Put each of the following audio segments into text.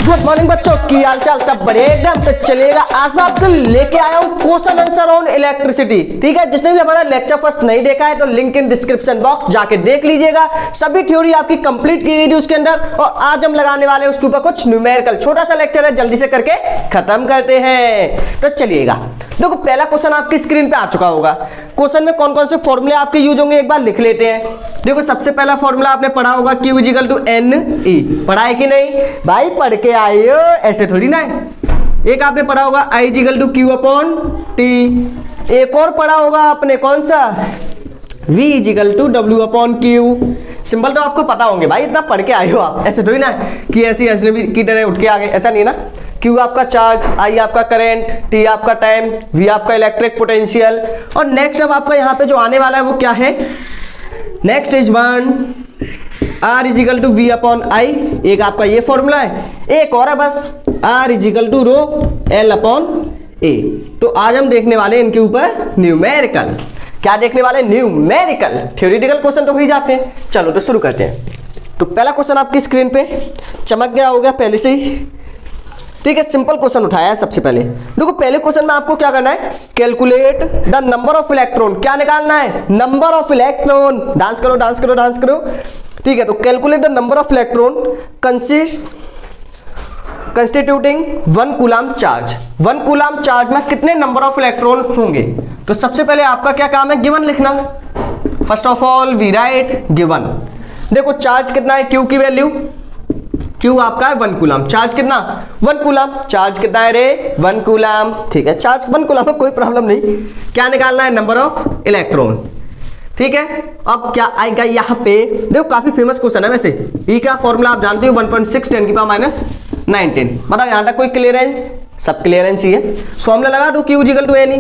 Good morning बच्चों, की हाल चाल सब बढ़िया एकदम। तो चलिएगा आज मैं आपको लेके आया हूँ क्वेश्चन आंसर ऑन इलेक्ट्रिसिटी। ठीक है, जिसने भी हमारा लेक्चर फर्स्ट नहीं देखा है तो लिंक इन डिस्क्रिप्शन बॉक्स जाके देख लीजिएगा। सभी थ्योरी आपकी कंप्लीट की गई थी उसके अंदर, और आज हम लगाने वाले हैं उसके ऊपर कुछ न्यूमेरिकल। छोटा सा लेक्चर है, जल्दी से करके खत्म करते हैं। तो चलिएगा, देखो पहला क्वेश्चन आपकी स्क्रीन पे आ चुका होगा। क्वेश्चन में कौन कौन से फॉर्मूले आपके यूज होंगे एक बार लिख लेते हैं। देखो सबसे पहला फॉर्मूला आपने पढ़ा होगा Q इक्वल टू NE। पढ़ा है कि नहीं भाई? पढ़ के आए हो, ऐसे थोड़ी ना है। एक आपने पढ़ा होगा I equal to Q upon T। एक और पढ़ा होगा आपने कौन सा? V equal to W upon Q। Symbol तो आपको पता होंगे भाई, इतना पढ़ के आए हो आप, ऐसे थोड़ी ना कि ऐसी अजनबी की तरह उठ के आ गए, ऐसा नहीं ना। Q आपका चार्ज, I आपका करंट, T आपका टाइम, V आपका इलेक्ट्रिक पोटेंशियल। और नेक्स्ट अब आपका यहाँ पे जो आने वाला है वो क्या है? Next is one R is equal to V upon I। एक आपका ये फॉर्मूला है, एक और है बस R is equal to rho L upon A। तो आज हम देखने वाले हैं इनके ऊपर न्यूमेरिकल। क्या देखने वाले? न्यूमेरिकल। थ्योरेटिकल क्वेश्चन तो हो ही जाते हैं। चलो तो शुरू करते हैं। तो पहला क्वेश्चन आपकी स्क्रीन पे चमक गया होगा पहले से ही। ठीक है, सिंपल क्वेश्चन उठाया है सबसे पहले। देखो पहले क्वेश्चन में आपको क्या करना है? Calculate the number of electron. क्या निकालना है? Number of electron. डांस करो डांस करो डांस करो। ठीक है, तो calculate the number of electron constituting 1 coulomb charge. 1 coulomb charge में कितने नंबर ऑफ इलेक्ट्रॉन होंगे? तो सबसे पहले आपका क्या काम है? गिवन लिखना। First of all we write given. देखो चार्ज कितना है? Q की वैल्यू, Q आपका है 1 कूलम। चार्ज कितना? 1 कूलम। चार्ज कितना है रे? 1 कूलम। ठीक है, चार्ज 1 कूलम है, कोई प्रॉब्लम नहीं। क्या निकालना है? Number of electron. ठीक है, अब क्या आएगा यहाँ पे? देखो काफी फेमस क्वेश्चन है वैसे। ई का फॉर्मूला आप जानते हो 1.6 10 की पावर माइनस 19। बताओ यहाँ तक कोई क्लियरेंस? सब क्लियरेंस ही है। फॉर्मूला लगा दो Q इक्वल टू NE।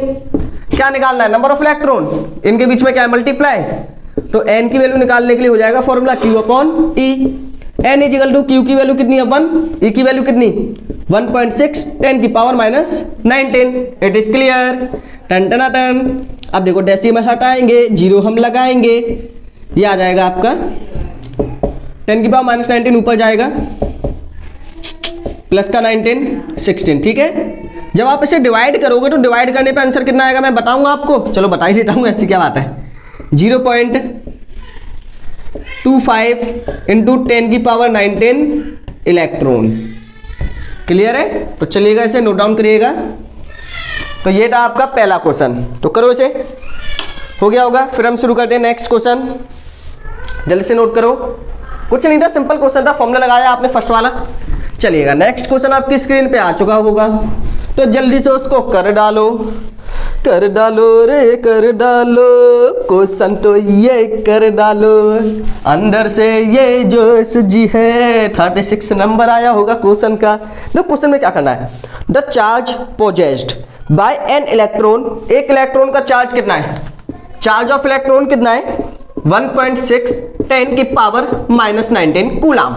क्या निकालना है? Number of electron. इनके बीच में क्या है? मल्टीप्लाई। तो n की वैल्यू निकालने के लिए हो जाएगा formula Q upon E। n equal to Q की वैल्यू कितनी है? 1। E की वैल्यू कितनी? 1.6 10 की power minus 19। It is clear. टन टन टन। अब देखो डेसिमल हटाएंगे, जीरो हम लगाएंगे, ये आ जाएगा आपका 10 की पावर माइनस 19 ऊपर जाएगा, प्लस का 19 16। ठीक है, जब आप इसे डिवाइड करोगे तो डिवाइड करने पे आंसर कितना आएगा मैं बताऊंगा आपको। चलो बता ही देता हूँ, ऐसी क्या बात है। 0.25 इंटू 10 की पावर 19 इलेक्ट्रॉन। क्लियर है? तो चलिएगा इसे नोट डाउन करिएगा। तो ये था आपका पहला क्वेश्चन। तो करो इसे, हो गया होगा। फिर हम शुरू करते हैं नेक्स्ट क्वेश्चन। जल्दी से नोट करो, कुछ नहीं था, सिंपल क्वेश्चन था, फॉर्मूला लगाया आपने फर्स्ट वाला। चलिएगा नेक्स्ट क्वेश्चन आपकी स्क्रीन पे आ चुका होगा, तो जल्दी से उसको कर डालो रे कर डालो। क्वेश्चन तो ये कर डालो, अंदर से ये जोश जी है। 36 नंबर आया होगा क्वेश्चन का। तो क्वेश्चन में क्या करना है? The charge possessed by an electron. एक इलेक्ट्रॉन का चार्ज कितना है? चार्ज ऑफ इलेक्ट्रॉन कितना है? 1.6 10 की power minus 19 coulomb.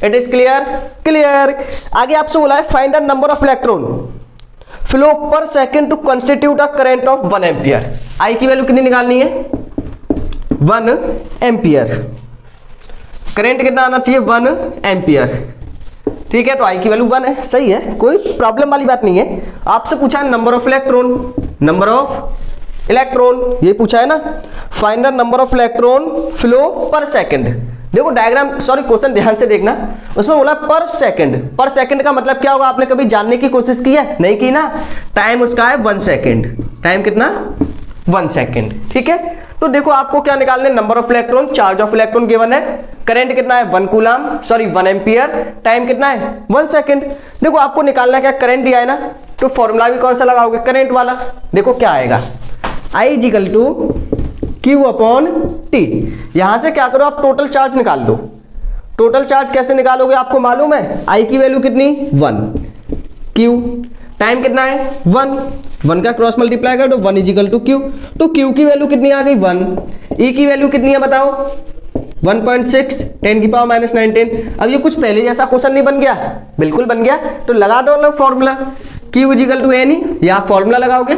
It is clear? Clear. आगे आपसे बोला है find the number of electron flow per second to constitute a current of 1 ampere. I की वैल्यू कितनी निकालनी है? 1 एम्पियर। करंट कितना आना चाहिए? 1 एम्पियर। ठीक है, तो आई की वैल्यू 1 है, सही है, कोई प्रॉब्लम वाली बात नहीं है। आपसे पूछा है number of electron, number of electron ये पूछा है ना। Find the number of electron flow पर सेकंड। देखो डायग्राम, सॉरी क्वेश्चन ध्यान से देखना, उसमें बोला पर सेकंड। पर सेकंड का मतलब क्या होगा? आपने कभी जानने की कोशिश की है? नहीं की ना। टाइम उसका है 1 सेकंड। टाइम कितना? 1 सेकंड। ठीक है, तो देखो आपको क्या निकालना है? Number of electron, charge of electron given है, करंट कितना है? 1 कूलम, सॉरी 1 एम्पियर, टाइम कितना है? 1 सेकंड। देखो आपको निकालना है क्या? करंट दिया है ना, तो फॉर्मूला भी कौन सा लगाओगे? करंट वाला। देखो क्या आएगा? I equal to Q upon T। यहां से क्या करो आप? टोटल चार्ज निकाल लो। टोटल चार्ज कैसे निकालोगे आपको मालूम है? I की वैल्यू कितनी? 1। Q टाइम कितना है? 1 का क्रॉस मल्टीप्लाई कर दो, 1 इक्वल टू Q। तो Q की वैल्यू कितनी आ गई? 1। E की वैल्यू कितनी है बताओ? 1.6 10 की पावर माइनस 19। अब ये कुछ पहले जैसा क्वेश्चन नहीं बन गया? बिल्कुल बन गया। तो लगा दो ना formula Q equal to NE। यहाँ फॉर्मूला लगाओगे,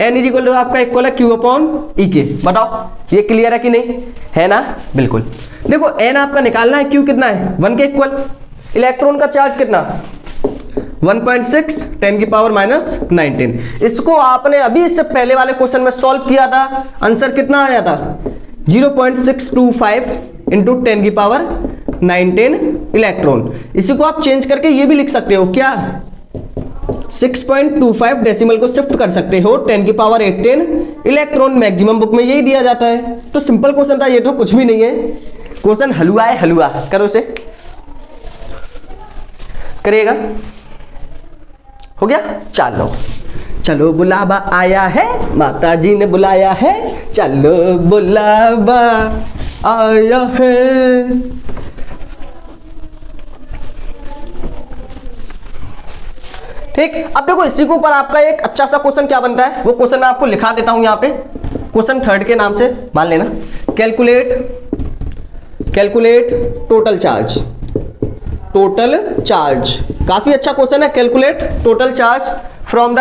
n इक्वल टू आपका इक्वल है Q अपॉन E के। बताओ ये क्लियर है कि नहीं? है ना? बिल्कुल। देखो n आपका निकालना है, Q कितना है? 1 के इक्वल। इलेक्ट्रॉन का चार्ज कितना? 1.6 10 की पावर माइनस 19। इसको आपने अभी इससे पहले वाले क्वेश्चन में सॉल्व किया था, आंसर कितना आया था 0.625 इंटू 10 की पावर 19 इलेक्ट्रॉन। इसी को आप चेंज करके ये भी लिख सकते हो क्या, 6.25 डेसिमल को शिफ्ट कर सकते हो 10 की पावर 18 इलेक्ट्रॉन। मैक्सिमम बुक में यही दिया जाता है। तो सिंपल क्वेश्चन था ये, तो कुछ भी नहीं है, क्वेश्चन हलवा है हलवा। करो से, करिएगा, हो गया। चलो चलो बुलावा आया है, माता जी ने बुलाया है, चलो बुलावा आया है। ठीक, अब देखो इसी के ऊपर आपका एक अच्छा सा क्वेश्चन क्या बनता है, वो क्वेश्चन मैं आपको लिखा देता हूं यहां पे, क्वेश्चन 3 के नाम से मान लेना। Calculate total charge. Total charge काफी अच्छा क्वेश्चन है। Calculate total charge from the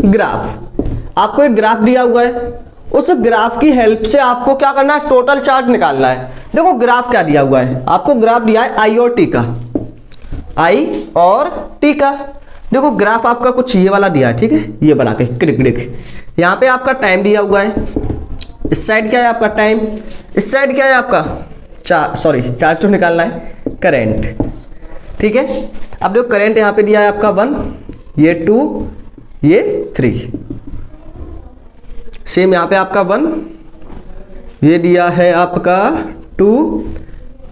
graph. आपको एक ग्राफ दिया हुआ है, उस ग्राफ की हेल्प से आपको क्या करना है, टोटल चार्ज निकालना है। देखो ग्राफ क्या दिया हुआ है, आपको ग्राफ दिया है आई और टी का, आई और टी का। देखो ग्राफ आपका कुछ ये वाला दिया है, ठीक है, ये बना के क्लिक। यहाँ पे आपका टाइम दिया हुआ है, इस साइड क्या है आपका टाइम, इस साइड क्या है आपका चार्ज तो निकालना है, करंट। ठीक है, अब देखो करंट यहाँ पे दिया है आपका 1, ये 2, ये 3। सेम यहाँ पे आपका 1, ये दिया है आपका 2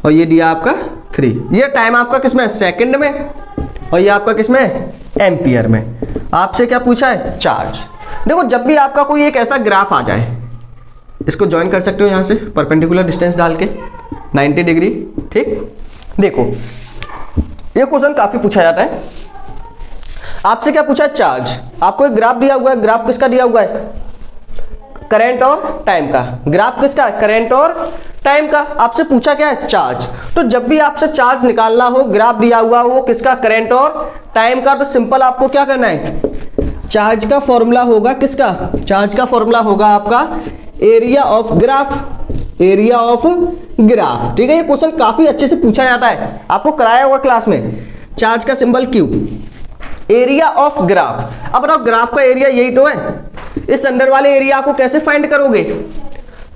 और ये दिया आपका 3। ये टाइम आपका किसमें है, सेकंड में, और ये आपका किसमें है, एम्पियर में। आपसे क्या पूछा है, चार्ज। देखो जब भी आपका कोई एक ऐसा ग्राफ आ जाए, इसको ज्वाइन कर सकते हो यहां से परपेंडिकुलर डिस्टेंस डाल के 90 डिग्री। ठीक, देखो ये क्वेश्चन काफी पूछा जाता है। आपसे क्या पूछा है, चार्ज। आपको एक ग्राफ दिया हुआ है, ग्राफ किसका दिया हुआ है, करंट और टाइम का। ग्राफ किसका, करंट और टाइम का। आपसे पूछा क्या है, चार्ज। तो जब भी आपसे चार्ज निकालना हो, ग्राफ दिया हुआ हो किसका, करंट और टाइम का, तो सिंपल आपको क्या करना है, चार्ज का फॉर्मूला होगा किसका, चार्ज का फॉर्मूला होगा आपका area of graph. Area of graph, ठीक है। ये क्वेश्चन काफी अच्छे से पूछा जाता है, आपको कराया हुआ क्लास में। चार्ज का symbol Q, area of graph. अब बताओ ग्राफ का एरिया यही तो है, इस अंदर वाले एरिया को कैसे फाइंड करोगे,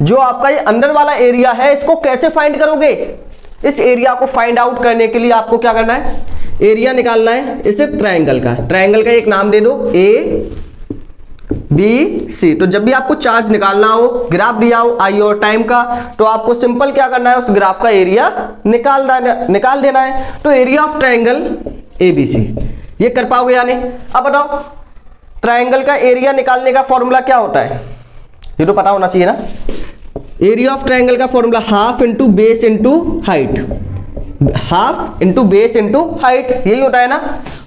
जो आपका ये अंदर वाला एरिया है इसको कैसे फाइंड करोगे। इस एरिया को फाइंड आउट करने के लिए आपको क्या करना है, एरिया निकालना है इस ट्रायंगल का। ट्रायंगल का एक नाम दे दो, ए बी सी। तो जब भी आपको चार्ज निकालना हो, ग्राफ दिया हो आई और टाइम का, तो आपको सिंपल क्या करना है, उस ग्राफ का एरिया निकाल देना है। तो area of triangle A B C, ये कर पाओगे या नहीं। अब बताओ ट्रायंगल का एरिया निकालने का फॉर्मूला क्या होता है, ये तो पता होना चाहिए ना। एरिया ऑफ ट्रायंगल का formula half into base into height, half into base into height, यही होता है ना।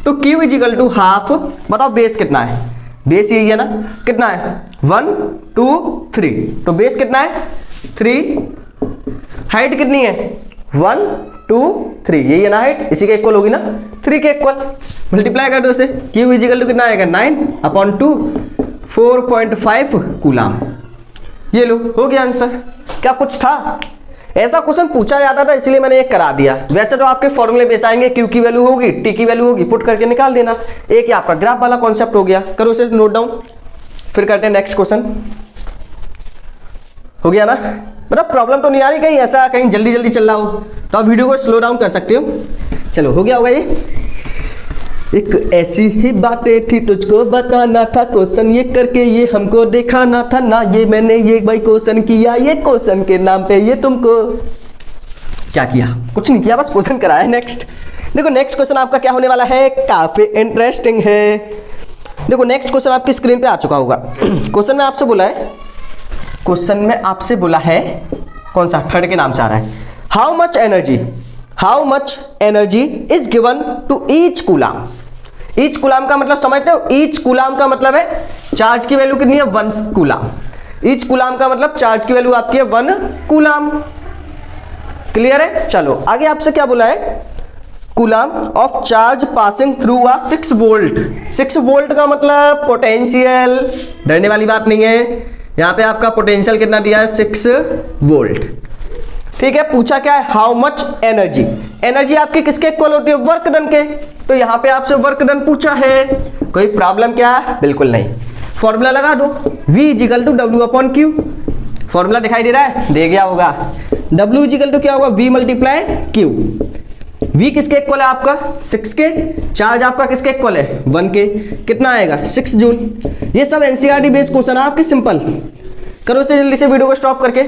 तो Q इजिकल टू हाफ, बताओ बेस कितना है, बेस यही है ना, कितना है 1 2 3, तो बेस कितना है 3, हाइट कितनी है 1 2 3, यही है ना हाइट, इसी के इक्वल होगी ना, 3 के इक्वल। मल्टीप्लाई कर दो इसे, Q इजिकल टू कितना आएगा 9/2, 4.5 कूलाम। ये लो, हो गया आंसर। क्या कुछ था, ऐसा क्वेश्चन पूछा जाता था इसलिए मैंने एक करा दिया। वैसे तो आपके फॉर्मूले बेस आएंगे, Q की वैल्यू होगी, T की वैल्यू होगी, पुट करके निकाल देना। एक ही आपका ग्राफ वाला कॉन्सेप्ट हो गया, करो इसे नोट डाउन, फिर करते हैं नेक्स्ट क्वेश्चन। हो गया ना, मतलब प्रॉब्लम तो नहीं आ रही, कहीं ऐसा कहीं जल्दी जल्दी चल रहा हो तो आप वीडियो को स्लो डाउन कर सकते हो। चलो हो गया होगा ये। एक ऐसी ही बातें थी तुझको बताना था, क्वेश्चन ये करके ये हमको दिखाना था ना, ये मैंने ये भाई क्वेश्चन किया, ये क्वेश्चन के नाम पे ये तुमको क्या किया, कुछ नहीं किया, बस क्वेश्चन कराया। नेक्स्ट देखो, नेक्स्ट क्वेश्चन आपका क्या होने वाला है, काफी इंटरेस्टिंग है। देखो नेक्स्ट क्वेश्चन आपकी स्क्रीन पे आ चुका होगा। क्वेश्चन में आपसे बोला है, क्वेश्चन में आपसे बोला है, कौन सा, थर्ड के नाम से आ रहा है, how much energy is given to each coulomb. Each coulomb का मतलब समझते हो, ईच कूलाम का मतलब है चार्ज की वैल्यू कितनी है 1 कूलाम। ईच कूलाम का मतलब चार्ज की वैल्यू आपकी है 1 कूलाम। क्लियर है। चलो आगे आपसे क्या बोला है, coulomb of charge passing through a 6 volt. 6 volt का मतलब पोटेंशियल, डरने वाली बात नहीं है, यहां पे आपका पोटेंशियल कितना दिया है 6 वोल्ट। ठीक है, पूछा क्या है, हाउ मच एनर्जी, एनर्जी आपकी किसके इक्वल होती है, वर्क डन के। तो यहां पे आपसे वर्क डन पूछा है, कोई प्रॉब्लम क्या है, बिल्कुल नहीं। फॉर्मूला लगा दो, V equal to W upon Q, formula दिखाई दे रहा है, दे गया होगा। W इजिकल टू क्या होगा, V मल्टीप्लाई क्यू। V किसके इक्वल है आपका 6 के, चार्ज आपका किसके इक्वल है 1 के, कितना आएगा 6 जूल। ये सब एनसीईआरटी बेस्ड क्वेश्चन है आपके, सिंपल करो से जल्दी से वीडियो को स्टॉप करके,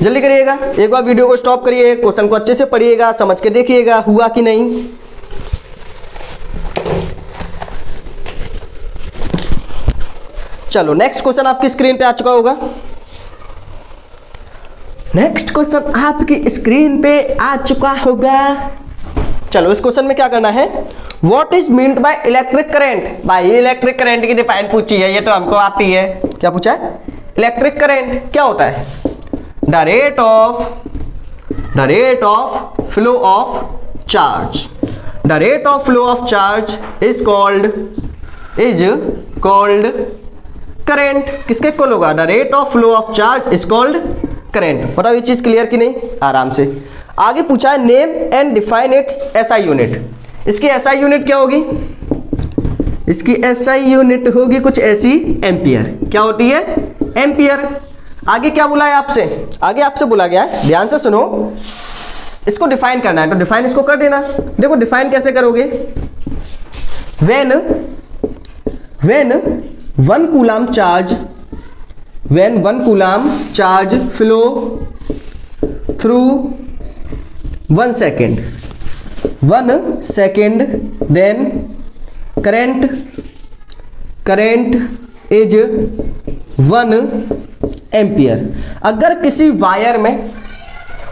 जल्दी करिएगा। एक बार वीडियो को स्टॉप करिए, क्वेश्चन को अच्छे से पढ़िएगा, समझ के देखिएगा हुआ कि नहीं। चलो नेक्स्ट क्वेश्चन आपकी स्क्रीन पे आ चुका होगा। नेक्स्ट क्वेश्चन आपकी स्क्रीन पे आ चुका होगा। चलो इस क्वेश्चन में क्या करना है, what is meant by electric current. भाई इलेक्ट्रिक करंट की डिफाइन पूछी है, ये तो हमको आती है। क्या पूछा है, इलेक्ट्रिक करंट क्या होता है, the rate of flow of charge, the rate of flow of charge is called current. किसके इक्वल होगा, the rate of flow of charge is called current. बताओ ये चीज क्लियर कि नहीं, आराम से। आगे पूछा है name and define it's SI unit. इसकी एसआई यूनिट क्या होगी, इसकी एसआई यूनिट होगी कुछ ऐसी, एम्पियर। क्या होती है, एम्पियर। आगे क्या बोला है आपसे, आगे आपसे बोला गया है, ध्यान से सुनो, इसको डिफाइन करना है, तो डिफाइन इसको कर देना। देखो डिफाइन कैसे करोगे, when 1 coulomb charge flow through 1 second then current is 1 ampere. अगर किसी वायर में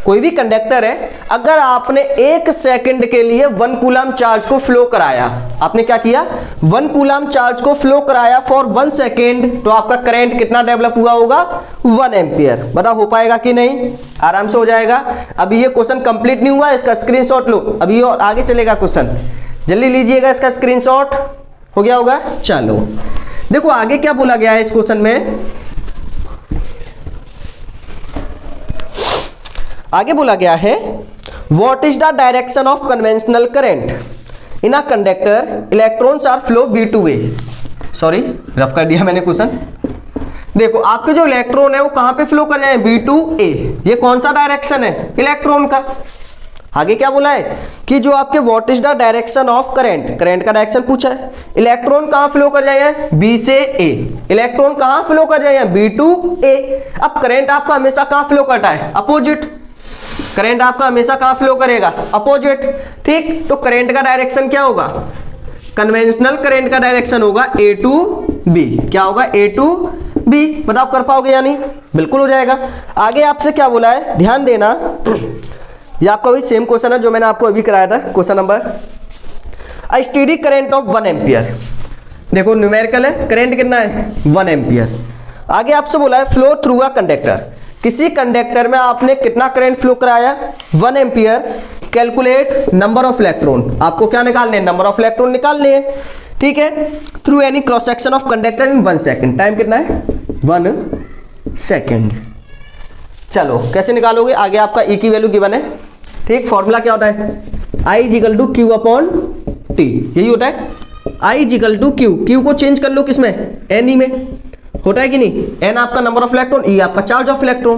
कोई भी कंडक्टर है, अगर आपने 1 सेकंड के लिए 1 कूलम चार्ज को फ्लो कराया, आपने क्या किया 1 कूलम चार्ज को फ्लो कराया फॉर 1 सेकंड, तो आपका करंट कितना डेवलप हुआ होगा 1 एम्पियर। बता हो पाएगा कि नहीं, आराम से हो जाएगा। अभी ये क्वेश्चन कंप्लीट नहीं हुआ, इसका स्क्रीनशॉट लो, अभी और आगे चलेगा क्वेश्चन, जल्दी लीजिएगा इसका स्क्रीनशॉट। हो गया होगा। चलो देखो आगे क्या बोला गया है इस क्वेश्चन में, आगे बोला गया है what is the direction of conventional current in a conductor, electrons are flow B to A. Sorry rough कर दिया मैंने क्वेश्चन। देखो आपके जो इलेक्ट्रॉन है वो कहां पे फ्लो कर रहे हैं, बी टू ए। ये कौन सा डायरेक्शन है, इलेक्ट्रॉन का। आगे क्या बोला है कि जो आपके what is the direction of current, current का डायरेक्शन पूछा है। इलेक्ट्रॉन कहां फ्लो कर रहे हैं, बी से ए। इलेक्ट्रॉन कहां फ्लो कर रहे हैं, बी टू ए। अब करंट आपका हमेशा कहां फ्लो करता है, अपोजिट। करंट आपका हमेशा कहां फ्लो करेगा, अपोजिट। ठीक, तो करंट का डायरेक्शन क्या होगा, कन्वेंशनल करंट का डायरेक्शन होगा ए टू बी। क्या होगा, ए टू बी। बताओ कर पाओगे या नहीं, बिल्कुल हो जाएगा। आगे आपसे क्या बोला है, ध्यान देना, ये आपका वही सेम क्वेश्चन है जो मैंने आपको अभी कराया था, question number a steady current of 1 ampere. देखो न्यूमेरिकल है, करंट कितना है 1 एम्पियर। आगे आपसे बोला है फ्लो थ्रू अ कंडक्टर, किसी कंडक्टर में आपने कितना करंट फ्लो कराया 1 ampere. Calculate number of electron, आपको क्या निकालने हैं, नंबर ऑफ इलेक्ट्रॉन निकालने हैं। ठीक है, through any cross section of conductor in 1 second. Time कितना है 1 सेकंड। चलो कैसे निकालोगे, आगे आपका ई की वैल्यू गिवन है। ठीक, फॉर्मूला क्या होता है, I is equal to Q upon T, यही होता है। I is equal to Q, Q को चेंज कर लो किसमें, एन ई में, होता है कि नहीं। एन आपका नंबर ऑफ इलेक्ट्रॉन, ई आपका चार्ज ऑफ इलेक्ट्रॉन।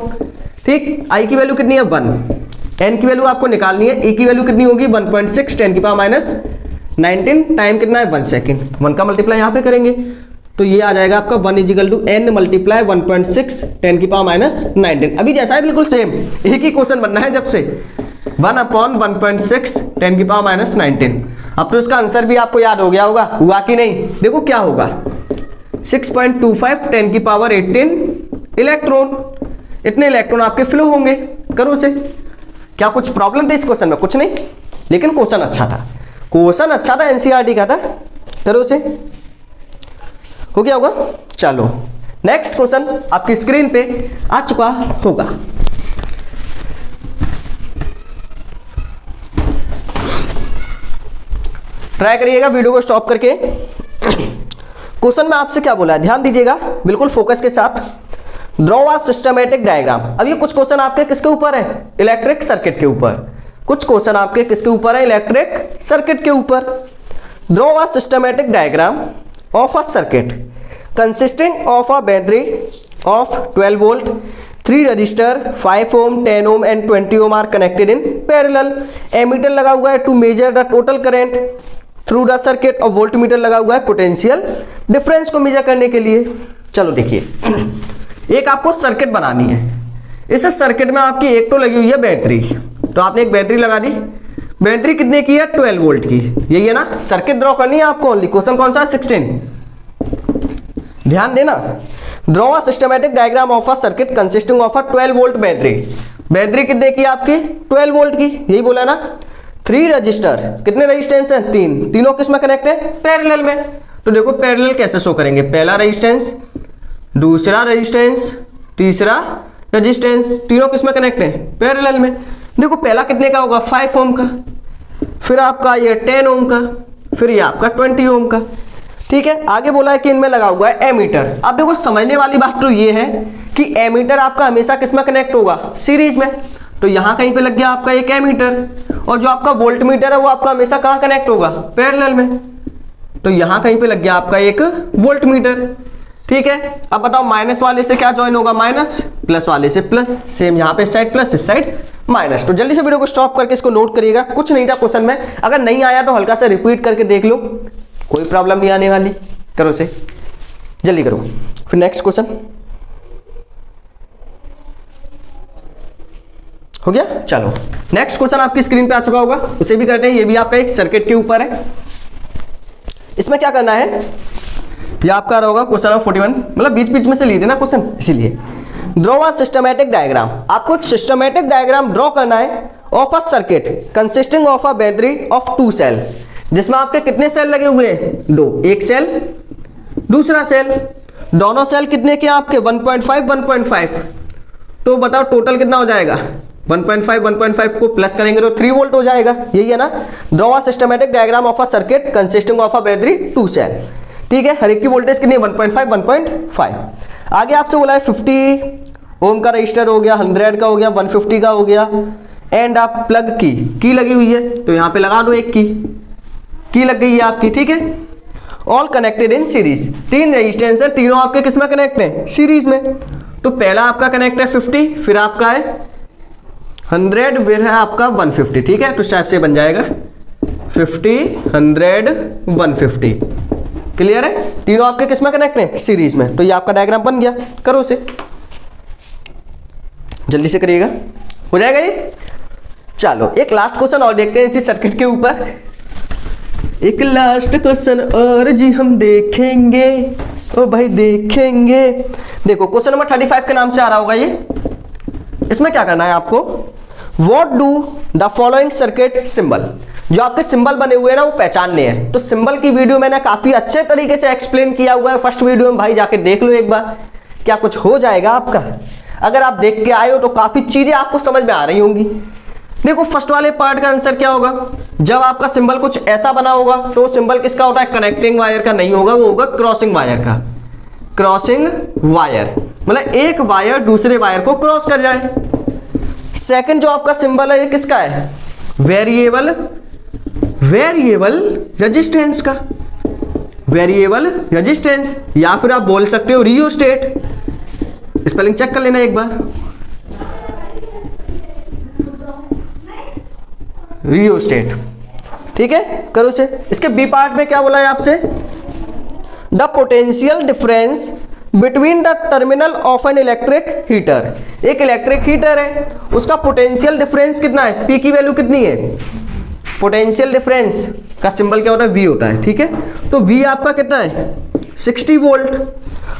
ठीक, आई की वैल्यू कितनी है 1, एन की वैल्यू आपको निकालनी है, ई की वैल्यू कितनी होगी 1.6 10 की पावर माइनस 19। टाइम कितना है 1 सेकंड, 1 का मल्टीप्लाई यहाँ पे करेंगे तो ये आ जाएगा आपका 1 इजिकल टू एन मल्टीप्लाई 1.6 10 की पावर माइनस 19। अभी जैसा है बिल्कुल सेम, एक ही क्वेश्चन बनना है जब से 1 अपॉन 1.6 10 की पावर माइनस 19। अब तो इसका आंसर भी आपको याद हो गया होगा, हुआ कि नहीं। देखो क्या होगा 6.25 10 की पावर 18 इलेक्ट्रॉन। इतने इलेक्ट्रॉन आपके फ्लो होंगे। करो से, क्या कुछ प्रॉब्लम थी इस क्वेश्चन में, कुछ नहीं, लेकिन क्वेश्चन अच्छा था, क्वेश्चन अच्छा था, एनसीईआरटी का था। करो से, हो गया होगा। चलो नेक्स्ट क्वेश्चन आपकी स्क्रीन पे आ चुका होगा। ट्राई करिएगा वीडियो को स्टॉप करके। क्वेश्चन में आपसे क्या बोला है, ध्यान दीजिएगा बिल्कुल फोकस के साथ। Draw a systematic diagram. अब ये कुछ क्वेश्चन आपके किसके ऊपर है? इलेक्ट्रिक सर्किट के ऊपर। कुछ क्वेश्चन आपके किसके ऊपर है? इलेक्ट्रिक सर्किट के ऊपर। Draw a systematic diagram of a circuit consisting of a battery of 12 volt, 3 resistor, 5 ohm, 10 ohm and 20 ohm are connected in parallel. Ammeter लगा हुआ है to measure the total current through the circuit, और voltmeter लगा हुआ है potential difference को major करने के लिए। चलो देखिए, एक आपको सर्किट बनानी है। इस सर्किट में आपकी एक तो लगी हुई है बैटरी, तो आपने एक बैटरी लगा दी। बैटरी कितने की है? 12 वोल्ट की। यही है ना, सर्किट ड्रॉ करनी है आपको ओनली। क्वेश्चन कौन सा? 16। ध्यान देना। Draw a systematic diagram of a circuit consisting of a 12 volt battery. Battery कितने की आपकी? 12 वोल्ट की। यही बोला ना। 3 रजिस्टर, कितने रजिस्टेंस हैं? 3। तीनों किस में कनेक्ट है? पैरेलल में। तो देखो पैरेलल कैसे शो करेंगे? पहला रेजिस्टेंस, दूसरा रेजिस्टेंस, तीसरा रेजिस्टेंस, तीनों किस में कनेक्ट है? पैरेलल में। देखो पहला कितने का होगा? 5 ओम का, फिर आपका ये 10 ओम का, फिर ये आपका 20 ओम का। ठीक है, आगे बोला है कि इनमें लगा हुआ है एमीटर। अब देखो समझने वाली बात तो ये है कि एमीटर आपका हमेशा किस में कनेक्ट होगा? सीरीज में। तो यहां कहीं पे लग गया आपका एक एमीटर, और जो आपका वोल्ट मीटर है वो आपका हमेशा कहां कनेक्ट होगा? पैरेलल में। तो यहां कहीं पे लग गया आपका एक वोल्ट मीटर। ठीक है, अब बताओ माइनस वाले से क्या ज्वाइन होगा? माइनस, प्लस वाले से प्लस। सेम यहाँ पे साइड प्लस, इस साइड माइनस। तो जल्दी से वीडियो को स्टॉप करके इसको नोट करिएगा। कुछ नहीं था क्वेश्चन में, अगर नहीं आया तो हल्का सा रिपीट करके देख लो, कोई प्रॉब्लम नहीं आने वाली। करो से, जल्दी करो। फिर नेक्स्ट क्वेश्चन हो गया। चलो नेक्स्ट क्वेश्चन आपकी स्क्रीन पे आ चुका होगा, उसे भी करते हैं। ये भी आपका एक सर्किट के ऊपर है। इसमें क्या करना है? ये आपका होगा क्वेश्चन नंबर 41, मतलब बीच बीच में से ली देना क्वेश्चन, इसीलिए। Draw a systematic diagram. आपको एक सिस्टमैटिक डायग्राम ड्रॉ करना है of a circuit consisting of a battery of 2 cell, जिसमें आपके कितने सेल लगे हुए हैं? 2। एक सेल, दूसरा सेल। दोनों सेल कितने के आपके? 1.5 1.5। तो बताओ टोटल कितना हो जाएगा? 1.5 को प्लस करेंगे तो 3 वोल्ट हो जाएगा। यही है ना। Draw a systematic diagram of a circuit consisting of a battery 2 cell. ठीक है, हर एक की वोल्टेज कितनी है? 1.5 आगे आपसे बोला है 50 ओम का रजिस्टर हो गया, 100 का हो गया, 150 का हो गया, एंड आप प्लग की लगी हुई है, तो यहां पे लगा दो एक की लग गई है आपकी। ठीक है, all connected in series. 3 resistance है, तीनों आपके किस में कनेक्ट है? सीरीज में। तो पहला आपका कनेक्ट है 50, फिर आपका है 100, फिर है आपका 150। ठीक है, तो इस टाइप से बन जाएगा 50 100 150। क्लियर है? तीनों आपके किस में कनेक्ट है? सीरीज में। तो ये आपका डायग्राम बन गया। करो उसे, जल्दी से करिएगा, हो जाएगा ये। चलो एक लास्ट क्वेश्चन और देखते हैं इसी सर्किट के ऊपर। एक लास्ट क्वेश्चन और जी हम देखेंगे, ओ भाई देखेंगे। देखो क्वेश्चन नंबर 35 के नाम से आ रहा होगा ये। इसमें क्या करना है आपको? What do the following circuit symbol. जो आपके सिंबल बने हुए हैं ना वो पहचानने हैं। तो सिंबल की वीडियो मैंने काफी अच्छे तरीके से एक्सप्लेन किया हुआ है फर्स्ट वीडियो में, भाई जाके देख लो एक बार, क्या कुछ हो जाएगा आपका। अगर आप देख के आए हो तो काफी चीजें आपको समझ में आ रही होंगी। देखो फर्स्ट वाले पार्ट का आंसर क्या होगा? जब आपका सिंबल कुछ ऐसा बना होगा तो वो सिंबल किसका होता है? कनेक्टिंग वायर का नहीं होगा, वो होगा क्रॉसिंग वायर का। क्रॉसिंग वायर मतलब एक वायर दूसरे वायर को क्रॉस कर जाए। सेकंड जो आपका सिंबल है ये किसका है? वेरिएबल रेजिस्टेंस का। वेरिएबल रेजिस्टेंस, या फिर आप बोल सकते हो रियोस्टेट। स्पेलिंग चेक कर लेना एक बार। रियोस्टेट। ठीक है, करो से। इसके बी पार्ट में क्या बोला है आपसे? The potential difference between the terminal of an electric heater. एक इलेक्ट्रिक हीटर है, उसका पोटेंशियल डिफरेंस कितना है? पी की वैल्यू कितनी है? पोटेंशियल डिफरेंस का सिंबल क्या होता है? वी होता है। ठीक है, तो वी आपका कितना है? 60 वोल्ट।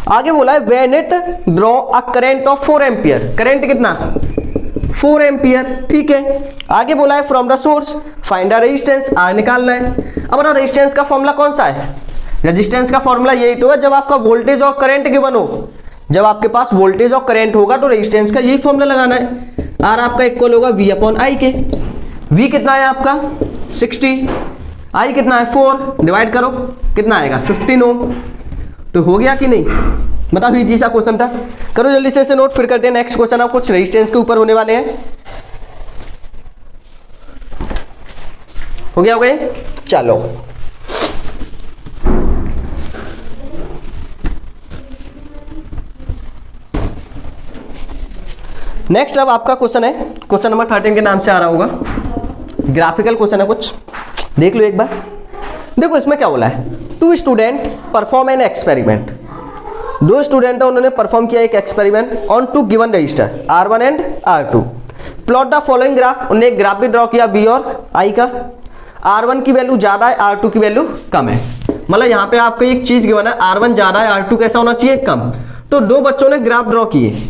आगे बोला है when it draw a current of 4 ampere. Current कितना? 4 एम्पियर। ठीक है, आगे बोला है from the source find the resistance. R निकालना है। अब बताओ रेजिस्टेंस का फॉर्मूला कौन सा है? रेजिस्टेंस का फॉर्मूला यही तो है जब आपका वोल्टेज और करंट गिवन हो। जब आपके पास वोल्टेज और करंट होगा तो रेजिस्टेंस का यही फॉर्मूला लगाना है। आर आपका इक्वल होगा वी अपॉन आई के। वी कितना है आपका? 60, आई कितना है? 4, डिवाइड करो कितना आएगा? 15 ओम। तो हो गया कि नहीं? बताओ इजी सा क्वेश्चन था, करो जल्दी से इसे नोट, फिर करते हैं नेक्स्ट क्वेश्चन। आप कुछ रेजिस्टेंस के ऊपर होने वाले हैं। हो गया चलो नेक्स्ट। अब आपका क्वेश्चन है, क्वेश्चन नंबर 13 के नाम से आ रहा होगा, ग्राफिकल क्वेश्चन है कुछ, देख लो एक बार। देखो इसमें क्या बोला है, 2 student perform an experiment. 2 student है, उन्होंने परफॉर्म किया एक experiment on 2 given register R1 and R2। Plot the following graph, उन्होंने एक ग्राफ भी ड्रॉ किया V और I का। R1 की वैल्यू ज्यादा है, R2 की वैल्यू कम है। मतलब यहाँ पे आपको एक चीज गिवन है, R1 ज्यादा है, R2 कैसा होना चाहिए, कम। तो 2 बच्चों ने ग्राफ ड्रॉ किए।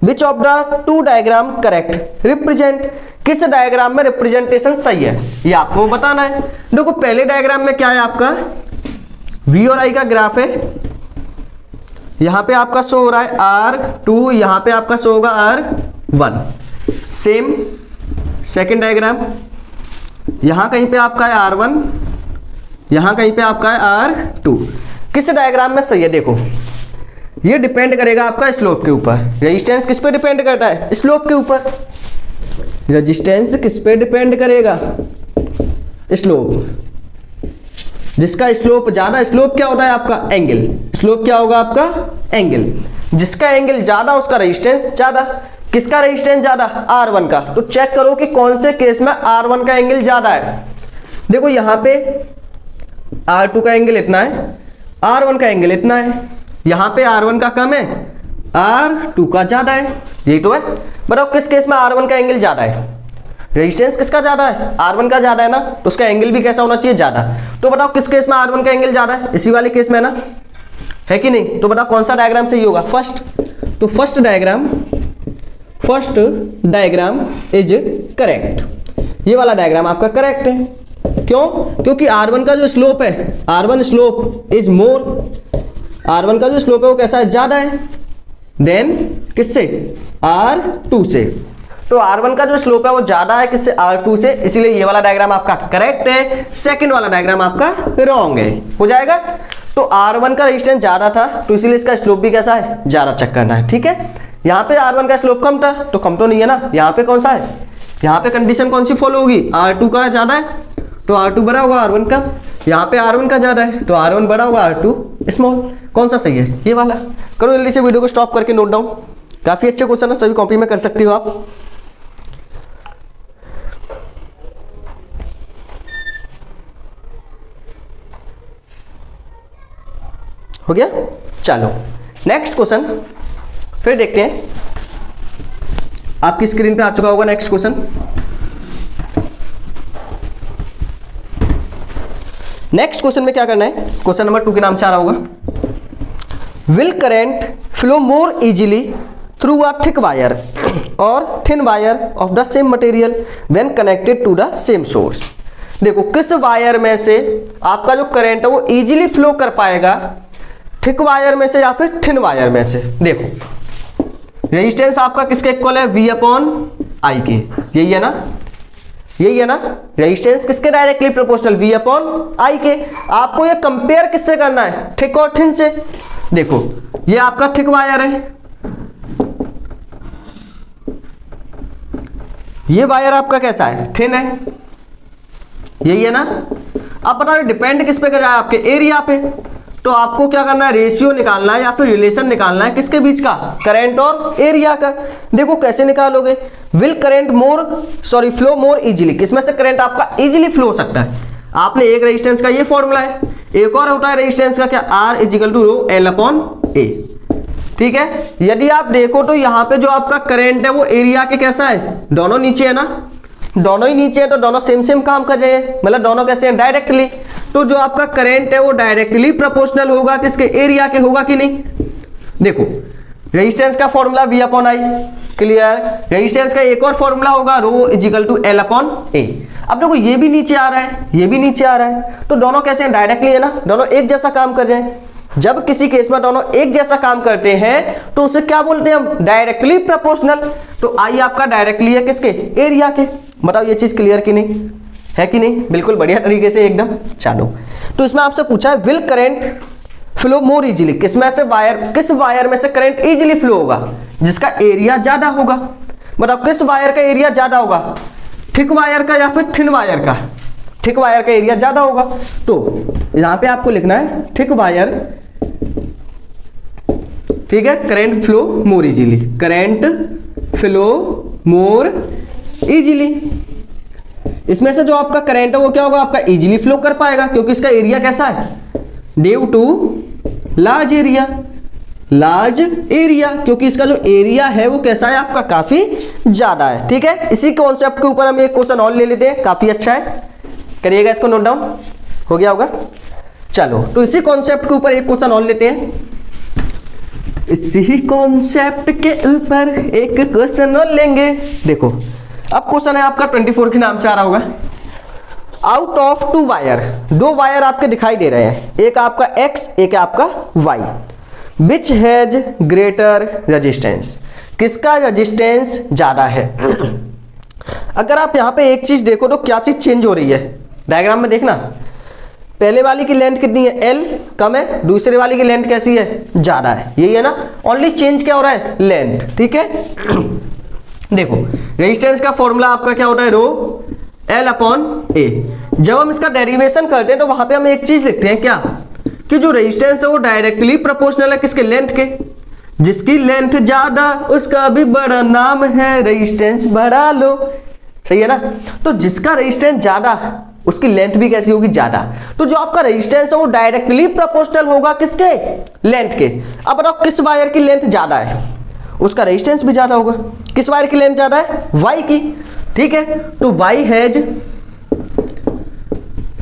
Which of the 2 diagram correct represent, किस डायग्राम में रिप्रेजेंटेशन सही है ये आपको बताना है। देखो पहले डायग्राम में क्या है, आपका V और I का ग्राफ है, यहां पे आपका शो हो रहा है R2, यहां पे आपका शो होगा R1। सेम सेकंड डायग्राम, यहां कहीं पे आपका है R1, यहां कहीं पे आपका है R2। किस डायग्राम में सही है, देखो ये डिपेंड करेगा आपका स्लोप के ऊपर। रेजिस्टेंस किस पे डिपेंड करता है, स्लोप के ऊपर। रेजिस्टेंस किस पे डिपेंड करेगा, स्लोप। जिसका स्लोप ज्यादा, स्लोप क्या होता है आपका, एंगल। स्लोप क्या होगा आपका, एंगल। जिसका एंगल ज्यादा उसका रेजिस्टेंस ज्यादा। किसका रेजिस्टेंस ज्यादा, R1 का। तो चेक करो कि कौन से केस में R1 का एंगल ज्यादा है। देखो यहां पे R2 का एंगल इतना है, R1 का एंगल इतना है। यहां पे R1 का कम है, R2 का ज्यादा है, यही तो है। बताओ किस केस में R1 का एंगल ज्यादा है, रेजिस्टेंस किसका ज्यादा है, R1 का ज्यादा है ना, तो उसका एंगल भी कैसा होना चाहिए, ज्यादा। तो बताओ किस केस में R1 का एंगल ज्यादा है, इसी वाले केस में ना, है कि नहीं। तो बताओ कौन सा डायग्राम सही होगा, फर्स्ट। तो फर्स्ट डायग्राम इज करेक्ट, ये वाला डायग्राम आपका करेक्ट है। क्यों, क्योंकि R1 का जो स्लोप है, R1 slope is more, R1 का जो स्लोप है वो कैसा है, ज्यादा है देन किससे, R2 से। तो R1 का जो स्लोप है वो ज्यादा है किससे, R2 से, इसीलिए ये वाला डायग्राम आपका करेक्ट है। सेकंड वाला डायग्राम आपका रॉन्ग है, हो जाएगा। तो R1 का रेजिस्टेंस ज्यादा था, तो इसीलिए इसका स्लोप भी कैसा है, ज्यादा चेक करना है, ठीक है। यहाँ पे R1 का स्लोप कम था, तो कम तो नहीं है ना। यहाँ पे कौन सा है, यहाँ पे कंडीशन कौन सी फॉलो होगी, R2 का ज्यादा है तो R2 बड़ा होगा R1 का। यहाँ पे R1 का ज्यादा है तो R1 बड़ा होगा R2 स्मॉल। कौन सा सही है, ये वाला। करो जल्दी से, वीडियो को स्टॉप करके नोट डाउन। काफी अच्छे क्वेश्चन है, सभी कॉपी में कर सकते हो आप। हो गया, चलो नेक्स्ट क्वेश्चन फिर देखते हैं। आपकी स्क्रीन पे आ चुका होगा नेक्स्ट क्वेश्चन। नेक्स्ट क्वेश्चन में क्या करना है, क्वेश्चन नंबर 2 के नाम से आ रहा होगा। Will current flow more easily through a thick wire और thin wire of the same material when connected to the same source. देखो किस वायर में से आपका जो करंट है वो इजीली फ्लो कर पाएगा, थिक वायर में से या फिर थिन वायर में से। देखो रेजिस्टेंस आपका किसके इक्वल है, V अपॉन I के, यही है ना, यही है ना। रेजिस्टेंस किसके directly proportional, V upon I के। आपको ये कंपेयर किससे करना है, थिक और थिन से। देखो ये आपका थिक वायर है, ये वायर आपका कैसा है, थिन है, यही है ना। अब बताओ डिपेंड किस पे कर रहा है, आपके एरिया पे। तो आपको क्या करना है, रेशियो निकालना है या फिर रिलेशन निकालना है किसके बीच का, करंट और एरिया का। देखो कैसे निकालोगे, will current flow more easily, किसमें से करंट आपका इजीली फ्लो हो सकता है। आपने एक रेजिस्टेंस का ये फॉर्मूला है, एक और होता है रेजिस्टेंस का क्या, R is equal to rho L upon A, ठीक है। यदि आप देखो तो यहाँ पे जो आपका करंट है वो एरिया के कैसा है, दोनों नीचे है ना, दोनों ही नीचे है तो दोनों सेम सेम काम कर रहे हैं, मतलब दोनों कैसे हैं, डायरेक्टली। तो जो आपका करंट है वो डायरेक्टली प्रोपोर्शनल होगा किसके, एरिया के, होगा कि नहीं। देखो रेजिस्टेंस का formula V upon I, clear. Resistance का एक और फॉर्मूला होगा rho is equal to L upon A। अब देखो ये भी नीचे आ रहा है, ये भी नीचे आ रहा है, तो दोनों कैसे हैं, डायरेक्टली है ना, दोनों एक जैसा काम कर रहे हैं। जब किसी केस में दोनों एक जैसा काम करते हैं तो उसे क्या बोलते हैं हम, डायरेक्टली प्रोपोर्शनल। तो I आपका डायरेक्टली है किसके, एरिया के। बताओ ये चीज क्लियर कि नहीं, है कि नहीं, बिल्कुल बढ़िया तरीके से एकदम। चलो तो इसमें आपसे पूछा है will current flow more easily, किस वायर में से करंट इजीली फ्लो होगा, जिसका एरिया ज्यादा होगा। बताओ किस वायर का एरिया ज्यादा होगा, थिक वायर का या फिर थिन वायर का? थिक वायर का एरिया ज्यादा होगा। तो यहां पे आपको लिखना है थिक वायर, ठीक है, current flow more easily, current flow more easily. इसमें से जो आपका करंट है वो क्या होगा, आपका इजीली फ्लो कर पाएगा, क्योंकि इसका एरिया कैसा है, due to large area, large area, क्योंकि इसका जो एरिया है वो कैसा है, आपका काफी ज्यादा है। ठीक है, इसी कॉन्सेप्ट के ऊपर हम एक क्वेश्चन और ले लेते हैं, काफी अच्छा है, करिएगा इसको नोट डाउन, हो गया होगा। चलो तो इसी कॉन्सेप्ट के ऊपर एक क्वेश्चन और लेते हैं, इसी कॉन्सेप्ट के ऊपर एक क्वेश्चन और लेंगे। देखो अब क्वेश्चन है आपका 24 के नाम से आ रहा होगा। आउट ऑफ 2 वायर, 2 वायर आपके दिखाई दे रहे हैं, एक आपका X एक आपका Y, which has greater resistance, किसका रेजिस्टेंस ज्यादा है। अगर आप यहां पे एक चीज देखो तो क्या चीज चेंज हो रही है, डायग्राम में देखना, पहले वाली की लेंथ कितनी है, L कम है, दूसरे वाली की लेंथ कैसी है, ज्यादा है, यही है ना, ओनली चेंज क्या हो रहा है, लेंथ। ठीक है, देखो रेजिस्टेंस का फॉर्मूला आपका क्या होता है, रो L अपॉन A। जब हम इसका डेरिवेशन करते हैं तो वहां पे हम एक चीज लिखते हैं क्या, कि जो रेजिस्टेंस है वो डायरेक्टली प्रोपोर्शनल है किसके, लेंथ के, जिसकी लेंथ ज्यादा उसका भी बड़ा नाम है रेजिस्टेंस बढ़ा लो, सही है ना। तो जिसका रेजिस्टेंस ज्यादा उसकी लेंथ भी कैसी होगी, ज्यादा। तो जो आपका रेजिस्टेंस है वो डायरेक्टली प्रोपोर्शनल होगा किसके, लेंथ के। अब बताओ किस वायर की लेंथ ज्यादा है, उसका रेजिस्टेंस भी ज्यादा होगा। किस वायर की लेंथ ज्यादा है, Y की। ठीक है, तो Y has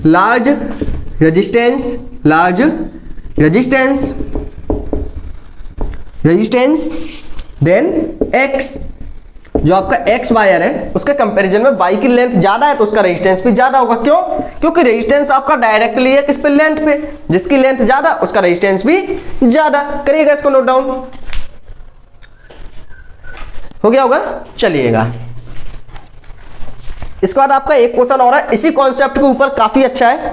large resistance, large resistance, resistance than X, जो आपका X वायर है उसके कंपैरिजन में Y की लेंथ ज्यादा है तो उसका रेजिस्टेंस भी ज्यादा होगा। क्यों, क्योंकि रेजिस्टेंस आपका डायरेक्टली है किस पे, लेंथ पे, जिसकी लेंथ ज्यादा उसका रेजिस्टेंस भी ज्यादा। करिएगा इसको नोट डाउन, हो गया होगा। चलिएगा इसके बाद आपका एक क्वेश्चन और है इसी कॉन्सेप्ट के ऊपर, काफी अच्छा है,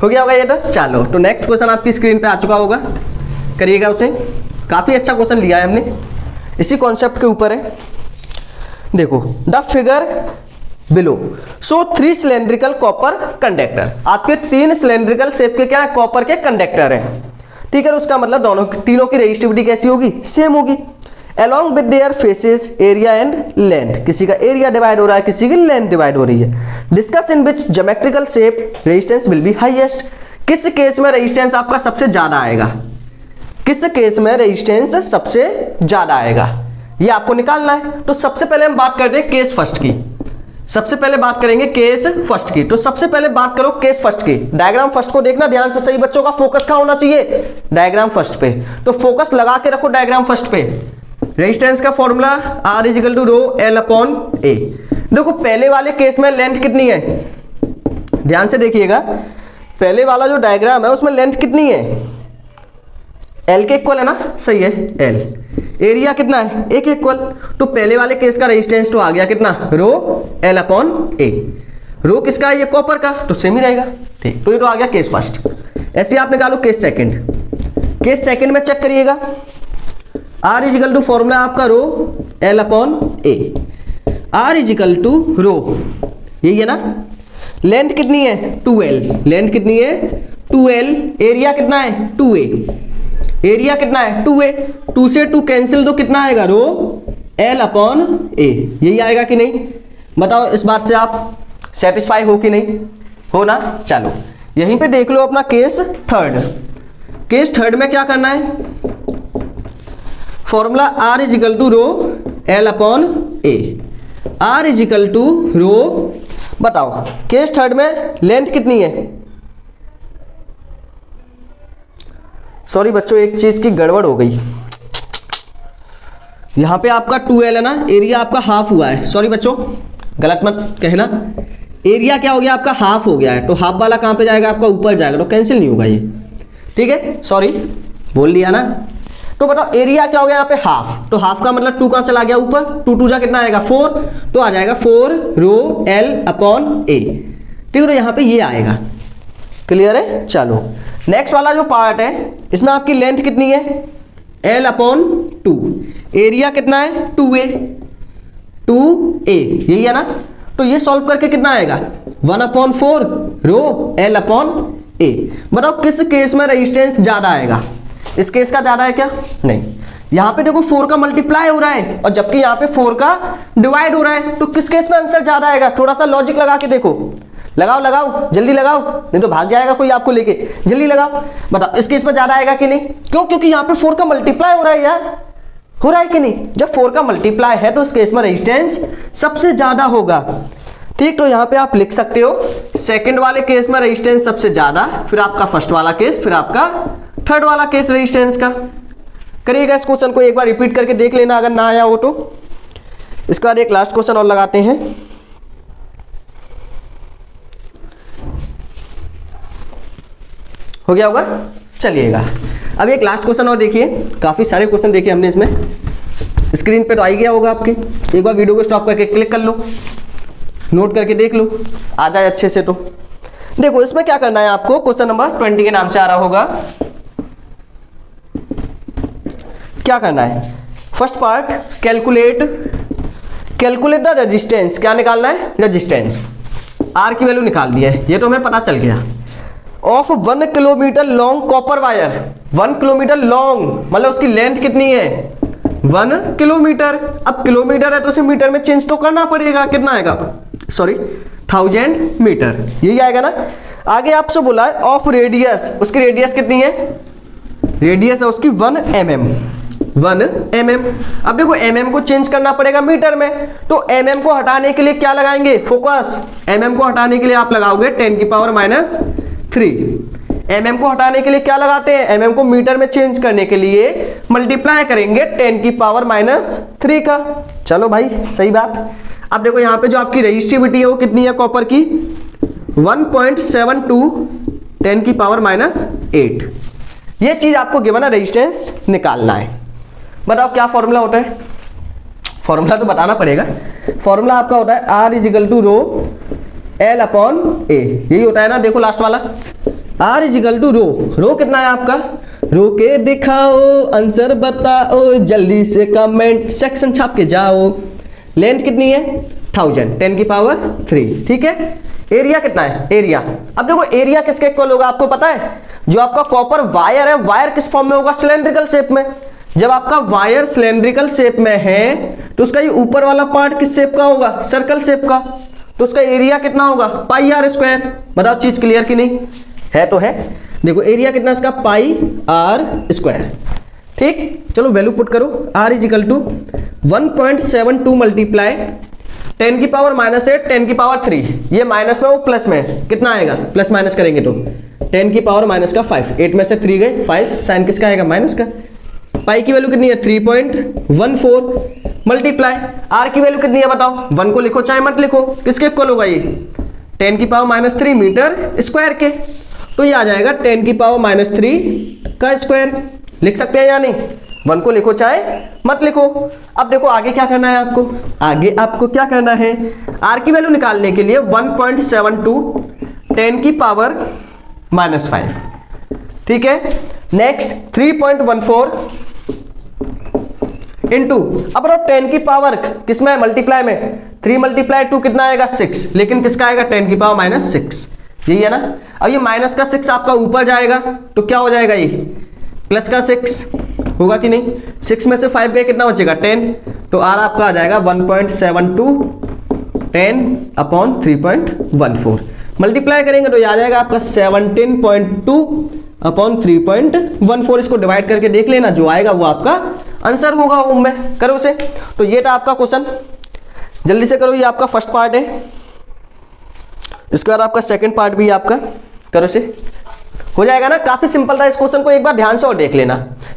हो गया होगा ये तो। चलो तो नेक्स्ट क्वेश्चन आपकी स्क्रीन पे आ चुका होगा, करिएगा उसे, काफी अच्छा क्वेश्चन लिया है हमने, इसी कॉन्सेप्ट के ऊपर है। देखो the figure below so 3 cylindrical copper conductor, आपके 3 सिलेंड्रिकल शेप के क्या है, कॉपर के कंडक्टर हैं। ठीक है, उसका मतलब दोनों तीनों की रेजिस्टिविटी कैसी होगी, सेम होगी। along with their faces area and length, किसी का एरिया डिवाइड हो रहा है, किसी की लेंथ डिवाइड हो रही है। Discuss in which geometrical shape resistance will be highest, किस केस में रेजिस्टेंस आपका सबसे ज्यादा आएगा, किस केस में रेजिस्टेंस सबसे ज्यादा आएगा, ये आपको निकालना है। तो सबसे पहले हम बात करते हैं केस फर्स्ट की, सबसे पहले बात करेंगे केस फर्स्ट की। तो सबसे पहले बात करो केस फर्स्ट की, डायग्राम फर्स्ट को देखना ध्यान से, सही बच्चों का फोकस कहां होना चाहिए, डायग्राम फर्स्ट पे। तो फोकस लगा के रखो डायग्राम फर्स्ट पे। रेजिस्टेंस का formula R is equal to rho L upon A। देखो पहले वाले केस में लेंथ कितनी है, ध्यान से देखिएगा, पहले वाला जो डायग्राम है उसमें लेंथ कितनी है, L के इक्वल है ना, सही है, L। एरिया कितना है, A के इक्वल। तो पहले वाले केस का रेजिस्टेंस तो आ गया कितना, रो L अपॉन A। रो किसका है, ये कॉपर का, तो सेम ही रहेगा। ठीक, तो ये तो आ गया केस फर्स्ट। ऐसे आप निकालो केस सेकंड, केस सेकंड में चेक करिएगा, R इजिकल टू फॉर्मूला आपका rho L upon A, R is equal to rho, यही है ना। लेंथ कितनी है 2L, लेंथ कितनी है 2L, एरिया कितना है 2A, एरिया कितना है 2A, 2 से 2 कैंसिल तो कितना आएगा, रो L अपॉन A, यही आएगा कि नहीं, बताओ इस बात से आप सेटिस्फाई हो कि नहीं, हो ना। चलो यहीं पे देख लो अपना केस थर्ड, केस थर्ड में क्या करना है, formula R is equal to rho L upon A, R is equal to rho, बताओ केस थर्ड में लेंथ कितनी है, सॉरी बच्चों एक चीज की गड़बड़ हो गई, यहां पे आपका 2L है ना, एरिया आपका हाफ हुआ है, सॉरी बच्चों गलत मत कहना, एरिया क्या हो गया आपका हाफ हो गया है, तो हाफ वाला कहां पे जाएगा, आपका ऊपर जाएगा, तो कैंसिल नहीं होगा ये, ठीक है, सॉरी बोल दिया ना। तो बताओ एरिया क्या हो गया यहाँ पे हाफ, तो हाफ का मतलब 2 कहां चला गया ऊपर, 2 2 जा कितना आएगा 4, तो आ जाएगा 4 रो L अपॉन A। ठीक है, तो यहाँ पे ये आएगा, क्लियर है। चलो नेक्स्ट वाला जो पार्ट है इसमें आपकी लेंथ कितनी है, L/2, एरिया कितना है 2a, 2a यही है ना। तो ये सॉल्व करके कितना आएगा 1/4 रो L/a। बताओ किस केस में रेजिस्टेंस ज्यादा आएगा, इस केस का ज्यादा है क्या, नहीं। यहां पे देखो 4 का मल्टीप्लाई हो रहा है और जबकि यहां पे 4 का डिवाइड हो रहा है, तो किस केस में आंसर ज्यादा आएगा, थोड़ा सा लॉजिक लगा के देखो, लगाओ लगाओ जल्दी लगाओ, नहीं तो भाग जाएगा कोई आपको लेके, जल्दी लगाओ। बताओ इस केस में ज्यादा आएगा कि नहीं, क्यों, क्योंकि यहाँ पे 4 का मल्टीप्लाई हो रहा है यार, हो रहा है कि नहीं। जब 4 का मल्टीप्लाई है तो इस केस में रेजिस्टेंस सबसे ज्यादा होगा, ठीक। तो यहाँ पे आप लिख सकते हो सेकंड वाले केस में रेजिस्टेंस सबसे ज्यादा, फिर आपका फर्स्ट वाला केस, फिर आपका थर्ड वाला केस रेजिस्टेंस का। करिएगा इस क्वेश्चन को एक बार रिपीट करके देख लेना अगर ना आया हो तो। इसके बाद एक लास्ट क्वेश्चन और लगाते हैं। हो गया होगा, चलिएगा अब एक लास्ट क्वेश्चन और देखिए। काफी सारे क्वेश्चन देखे हमने इसमें, स्क्रीन पे तो आ ही गया होगा आपके, एक बार वीडियो को स्टॉप करके क्लिक कर लो, नोट करके देख लो, आ जाए अच्छे से। तो देखो इसमें क्या करना है आपको, क्वेश्चन नंबर 20 के नाम से आ रहा होगा। क्या करना है, first part calculate the resistance, क्या निकालना है, रेजिस्टेंस। आर की वैल्यू निकाल दी है, ये तो हमें पता चल गया। Of 1 kilometre long copper wire, 1 kilometre long मतलब उसकी लेंथ कितनी है 1 किलोमीटर। अब किलोमीटर है तो उसे मीटर में चेंज तो करना पड़ेगा, कितना आएगा, सॉरी 1000 मीटर, यही आएगा ना। आगे आपसे बोला है ऑफ रेडियस, उसकी रेडियस कितनी है, रेडियस है उसकी 1 mm, 1 mm। अब देखो mm को चेंज करना पड़ेगा मीटर में, तो mm को हटाने के लिए क्या लगाएंगे, फोकस। mm को हटाने के लिए आप लगाओगे 10⁻³ mm को हटाने के लिए क्या लगाते हैं, mm को मीटर में चेंज करने के लिए मल्टीप्लाई करेंगे 10⁻³ का। चलो भाई सही बात। अब देखो यहाँ पे जो आपकी रेजिस्टिविटी है वो कितनी है कॉपर की, 1.72 10⁻8। ये चीज आपको गिवन है, रेजिस्टेंस निकालना है। बताओ क्या फॉर्मूला होता है, फॉर्मूला तो बताना पड़ेगा। फॉर्मूला आपका होता है R = रो L/A, यही होता है ना। देखो लास्ट वाला R = रो कितना है आपका, रो के दिखाओ आंसर बताओ, जल्दी से कमेंट सेक्शन छाप के जाओ। लेंथ कितनी है 1000, 10⁻3, ठीक है। एरिया कितना है, एरिया। अब देखो एरिया किसके इक्वल होगा आपको पता है, जो आपका कॉपर वायर है, वायर किस फॉर्म में होगा, सिलेंड्रिकल शेप में। जब आपका वायर सिलेंड्रिकल शेप में है तो उसका ये ऊपर वाला पार्ट किस शेप का होगा, सर्कल शेप का, तो उसका एरिया कितना होगा πr²। बताओ चीज क्लियर कि नहीं, है तो है। देखो एरिया कितना इसका πr², ठीक। चलो वैल्यू पुट करो, R = 1.72 मल्टीप्लाई 10⁻8 10⁻3, ये माइनस में वो प्लस में, कितना आएगा, प्लस माइनस करेंगे तो 10⁻⁵, 8 में से 3 गए 5, साइन किसका आएगा, माइनस का। पाई की वैल्यू कितनी है 3.14 मल्टीप्लाई आर की वैल्यू कितनी है बताओ, 1 को लिखो चाहे मत लिखो, किसके इक्वल होगा ये 10⁻³ मीटर स्क्वायर के, तो ये आ जाएगा 10⁻³ का स्क्वायर। लिख सकते हैं या नहीं, 1 को लिखो चाहे मत लिखो। अब देखो आगे क्या करना है आपको, आगे आपको क्या करना है, आर की वैल्यू निकालने के लिए 1.72 10⁻⁵, ठीक है। नेक्स्ट 3.14 इंटू, अब 10 की पावर किसमें मल्टीप्लाई में, 3 × 2 कितना आएगा 6, लेकिन किसका आएगा 10⁻⁶, यही है ना। अब ये माइनस का 6 आपका ऊपर जाएगा तो क्या हो जाएगा, ये प्लस का 6 होगा कि नहीं। 6 में से 5 गए कितना बचेगा 10, तो आर आपका आ जाएगा 1.72 10/3.14 मल्टीप्लाई करेंगे तो ये आ जाएगा आपका 17.2/3.14। इसको डिवाइड करके देख लेना, जो आएगा वो आपका आंसर होगा होम में। करो उसे। तो ये था आपका क्वेश्चन, जल्दी से करो, ये आपका फर्स्ट पार्ट है। इसके बाद आपका सेकंड पार्ट भी आपका करो से हो जाएगा ना। काफी सिंपल था, इस क्वेश्चन को एक बार ध्यान से और देख लेना,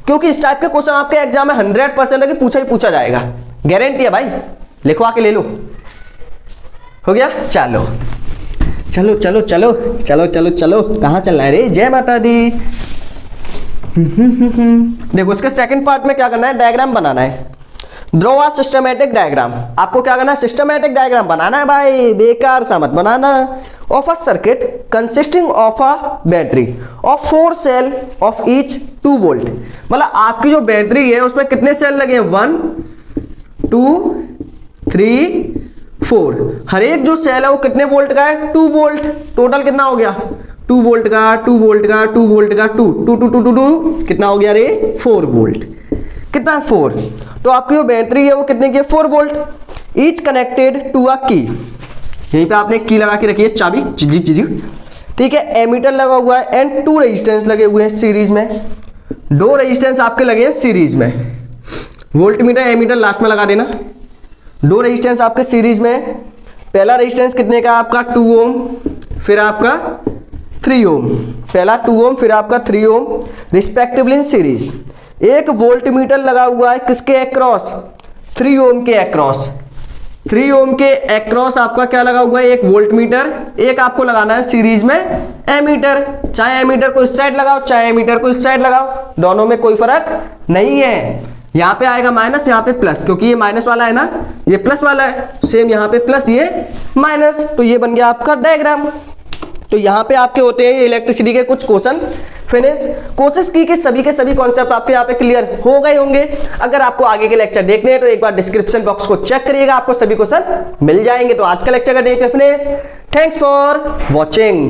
क्योंकि इस टाइप के क्वेश्चन आपके एग्जाम में 100% है कि पूछा ही पूछा जाएगा, गारंटी है भाई। लिखवा के ले लो। हो गया, चलो चलो चलो चलो चलो चलो चलो, कहाँ चल रहा है रे, जय माता दी। देखो इसके सेकंड पार्ट में क्या करना है, डायग्राम बनाना है। ड्रॉ अ सिस्टमैटिक डायग्राम, आपको क्या करना है, सिस्टमैटिक डायग्राम बनाना है भाई, बेकार सा मत बनाना। Of a circuit consisting of a battery of 4 cell of each 2 volt, मतलब आपकी जो बैटरी है उसमें कितने सेल लगे हैं, 1 2 3 4, हर एक जो सेल है वो कितने वोल्ट का है, 2 वोल्ट, टोटल कितना हो गया, 2 वोल्ट का 2 वोल्ट का 2 वोल्ट का 2 2 2 2 2 2 कितना हो गया रे, 4 वोल्ट, कितना 4, तो आपकी जो बैटरी है वो कितने की है, 4 volt, each connected to a key, यहीं पे आपने की लगा के रखी है, चाबी चिजी चिजी, ठीक है, एमीटर लगा हुआ है एंड 2 रेजिस्टेंस लगे हुए हैं सीरीज में, 2 रेजिस्टेंस आपके लगे हैं सीरीज में, वोल्ट मीटर एमीटर लास्ट में लगा देना, 2 रेजिस्टेंस आपके सीरीज में, पहला रेजिस्टेंस कितने का आपका 2 ओम, फिर आपका 3 ओम, पहला 2 ओम फिर आपका 3 ओम रिस्पेक्टिवली इन सीरीज, एक वोल्ट मीटर लगा हुआ है किसके अक्रॉस, 3 ओम के अक्रॉस, 3 ओम के अक्रॉस आपका क्या लगा हुआ है, एक वोल्ट मीटर, एक आपको लगाना है सीरीज में एमीटर, चाहे एमीटर को इस साइड लगाओ चाहे एमीटर को इस साइड लगाओ, दोनों में कोई फर्क नहीं है, यहाँ पे आएगा माइनस यहाँ पे प्लस, क्योंकि ये माइनस वाला है ना, ये प्लस वाला है, सेम यहाँ पे प्लस ये माइनस, तो ये बन गया आपका डायग्राम। तो यहाँ पे आपके होते हैं इलेक्ट्रिसिटी के कुछ क्वेश्चन फिनिश। कोशिश की कि सभी के सभी कॉन्सेप्ट आपके यहाँ पे क्लियर हो गए होंगे। अगर आपको आगे के लेक्चर देखने हैं तो एक बार डिस्क्रिप्शन बॉक्स को चेक करिएगा, आपको सभी क्वेश्चन मिल जाएंगे। तो आज का लेक्चर का डे पे फिनिश। Thanks for watching.